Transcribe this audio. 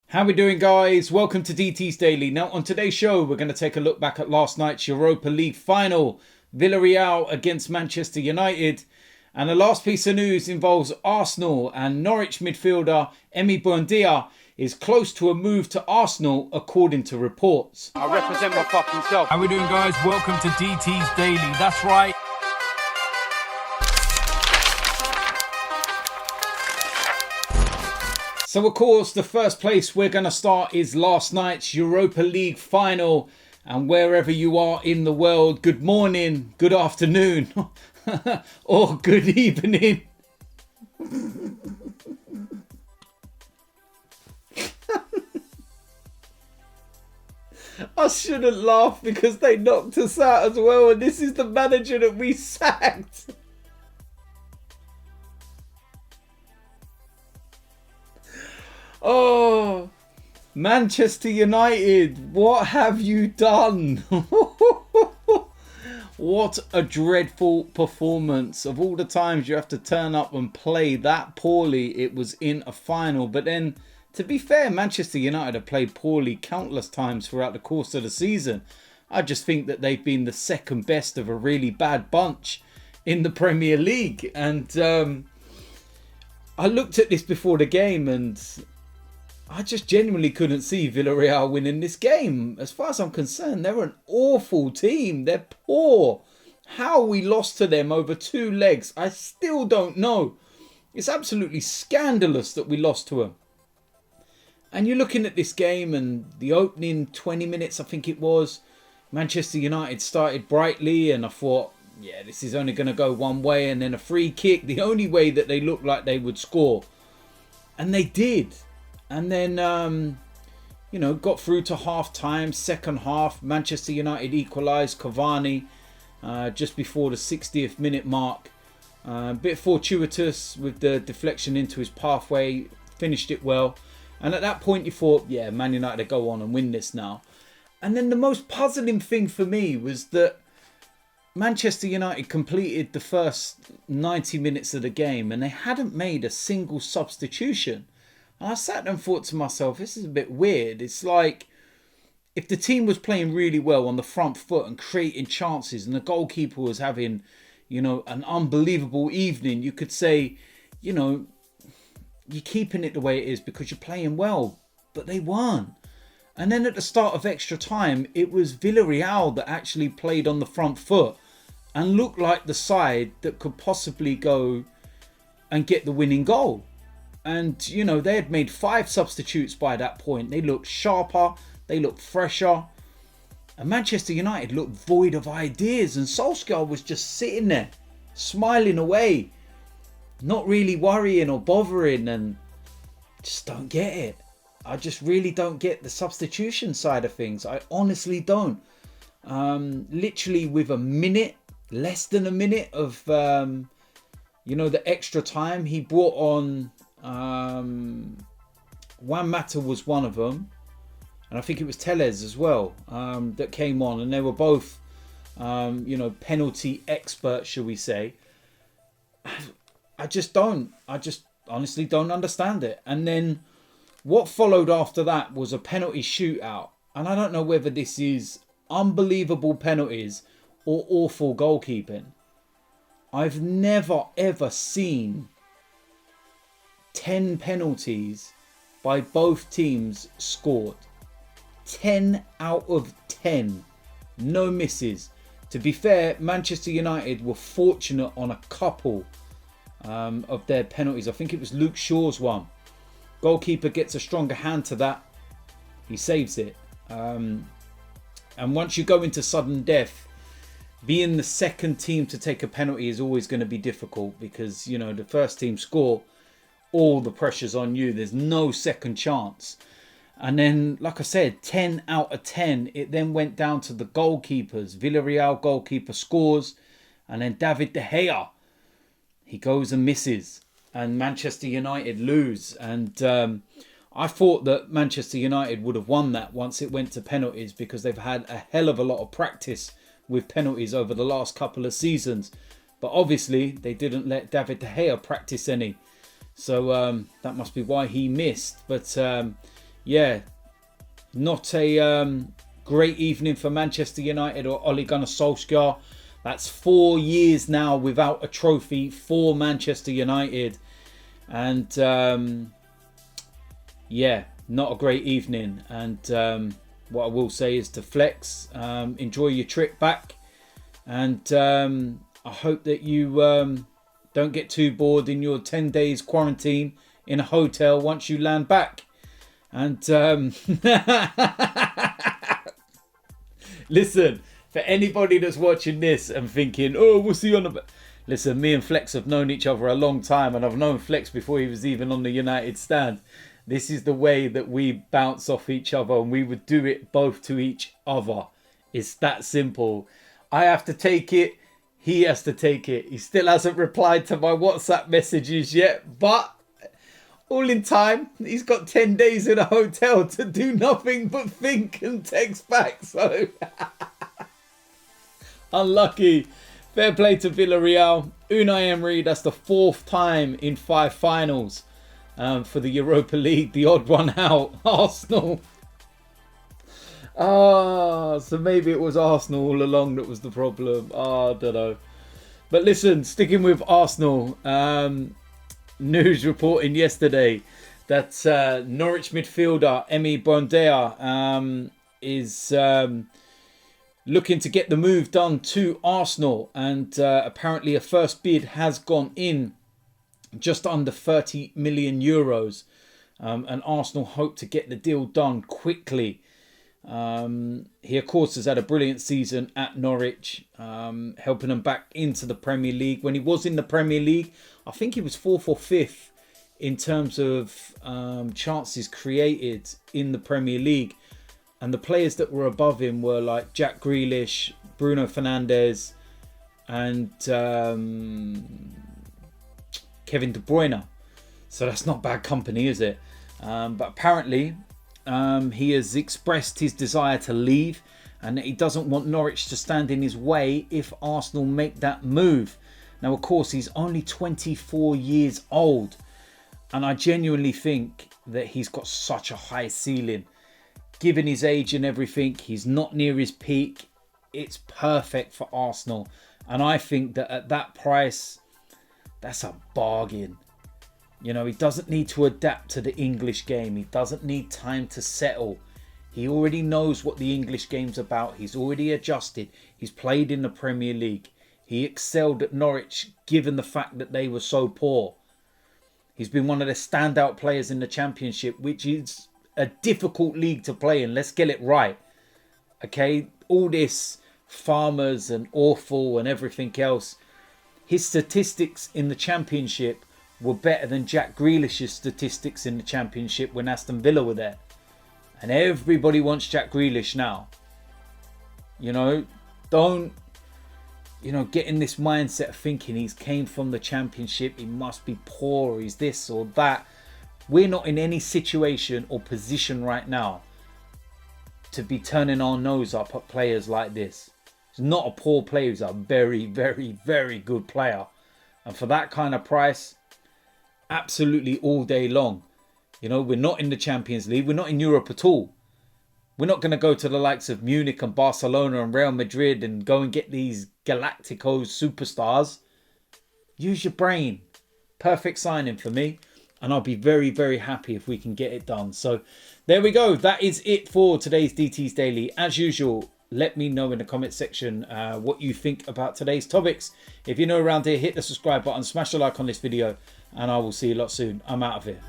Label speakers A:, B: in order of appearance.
A: How we doing, guys? Welcome to DT's Daily. Now, on today's show, we're going to take a look back at last night's Europa League final, Villarreal against Manchester United. And the last piece of news involves Arsenal, and Norwich midfielder Emery Buendia is close to a move to Arsenal, according to reports.
B: I represent my fucking self.
A: How we doing, guys? Welcome to DT's Daily. That's right. So, of course, the first place we're going to start is last night's Europa League final. And wherever you are in the world, good morning, good afternoon, or good evening. I shouldn't laugh because they knocked us out as well. And this is the manager that we sacked. Oh, Manchester United, what have you done? What a dreadful performance. Of all the times you have to turn up and play that poorly, it was in a final. But then, to be fair, Manchester United have played poorly countless times throughout the course of the season. I just think that they've been the second best of a really bad bunch in the Premier League. And I looked at this before the game and I just genuinely couldn't see Villarreal winning this game. As far as I'm concerned, they're an awful team. They're poor. How we lost to them over two legs, I still don't know. It's absolutely scandalous that we lost to them. And you're looking at this game and the opening 20 minutes, I think it was, Manchester United started brightly and I thought, yeah, this is only going to go one way. And then a free kick, the only way that they looked like they would score. And they did. And then, got through to half time, second half. Manchester United equalised. Cavani just before the 60th minute mark. A bit fortuitous with the deflection into his pathway. Finished it well. And at that point you thought, yeah, Man United go on and win this now. And then the most puzzling thing for me was that Manchester United completed the first 90 minutes of the game and they hadn't made a single substitution. And I sat there and thought to myself, this is a bit weird. It's like if the team was playing really well on the front foot and creating chances and the goalkeeper was having, an unbelievable evening, you could say, you're keeping it the way it is because you're playing well. But they weren't. And then at the start of extra time, it was Villarreal that actually played on the front foot and looked like the side that could possibly go and get the winning goal. And, they had made 5 substitutes by that point. They looked sharper. They looked fresher. And Manchester United looked void of ideas. And Solskjaer was just sitting there, smiling away, not really worrying or bothering. And just don't get it. I just really don't get the substitution side of things. I honestly don't. Literally with less than a minute of, the extra time, he brought on... Juan Mata was one of them, and I think it was Tellez as well that came on, and they were both penalty experts, shall we say. I just honestly don't understand it. And then what followed after that was a penalty shootout, and I don't know whether this is unbelievable penalties or awful goalkeeping. I've never ever seen 10 penalties by both teams scored. 10 out of 10. No misses. To be fair, Manchester United were fortunate on a couple of their penalties. I think it was Luke Shaw's one. Goalkeeper gets a stronger hand to that. He saves it. And once you go into sudden death, being the second team to take a penalty is always going to be difficult because, the first team score, all the pressure's on you. There's no second chance. And then, like I said, 10 out of 10. It then went down to the goalkeepers. Villarreal goalkeeper scores. And then David De Gea, he goes and misses. And Manchester United lose. And I thought that Manchester United would have won that once it went to penalties because they've had a hell of a lot of practice with penalties over the last couple of seasons. But obviously, they didn't let David De Gea practice any. So that must be why he missed. But yeah, not a great evening for Manchester United or Ole Gunnar Solskjaer. That's 4 years now without a trophy for Manchester United. And yeah, not a great evening. And what I will say is to flex, enjoy your trip back. And I hope that you don't get too bored in your 10 days quarantine in a hotel once you land back. And listen, for anybody that's watching this and thinking, oh, what's he on about? Listen, me and Flex have known each other a long time, and I've known Flex before he was even on the United stand. This is the way that we bounce off each other, and we would do it both to each other. It's that simple. I have to take it. He has to take it. He still hasn't replied to my WhatsApp messages yet, but all in time. He's got 10 days in a hotel to do nothing but think and text back. So unlucky. Fair play to Villarreal. Unai Emery, that's the 4th time in 5 finals for the Europa League. The odd one out, Arsenal. So maybe it was Arsenal all along that was the problem. I don't know. But listen, sticking with Arsenal, news reporting yesterday that Norwich midfielder Emery Buendia is looking to get the move done to Arsenal, and apparently a first bid has gone in just under 30 million euros, and Arsenal hope to get the deal done quickly. He of course has had a brilliant season at Norwich, helping them back into the Premier League. When he was in the Premier League, I think he was 4th or 5th in terms of chances created in the Premier League. And the players that were above him were like Jack Grealish, Bruno Fernandes, and Kevin De Bruyne. So that's not bad company, is it? But apparently he has expressed his desire to leave, and he doesn't want Norwich to stand in his way if Arsenal make that move. Now, of course, he's only 24 years old, and I genuinely think that he's got such a high ceiling. Given his age and everything, he's not near his peak. It's perfect for Arsenal. And I think that at that price, that's a bargain. You know, he doesn't need to adapt to the English game. He doesn't need time to settle. He already knows what the English game's about. He's already adjusted. He's played in the Premier League. He excelled at Norwich, given the fact that they were so poor. He's been one of the standout players in the Championship, which is a difficult league to play in. Let's get it right. Okay, all this farmers and awful and everything else. His statistics in the Championship were better than Jack Grealish's statistics in the Championship when Aston Villa were there. And everybody wants Jack Grealish now. You know, don't, get in this mindset of thinking he's came from the Championship, he must be poor, he's this or that. We're not in any situation or position right now to be turning our nose up at players like this. He's not a poor player. He's a very, very, very good player. And for that kind of price, absolutely all day long. We're not in the Champions League. We're not in Europe at all. We're not going to go to the likes of Munich and Barcelona and Real Madrid and go and get these Galacticos superstars. Use your brain. Perfect signing for me. And I'll be very, very happy if we can get it done. So there we go. That is it for today's DT's Daily. As usual, let me know in the comment section what you think about today's topics. If you're new around here, hit the subscribe button, smash the like on this video, and I will see you lot soon. I'm out of here.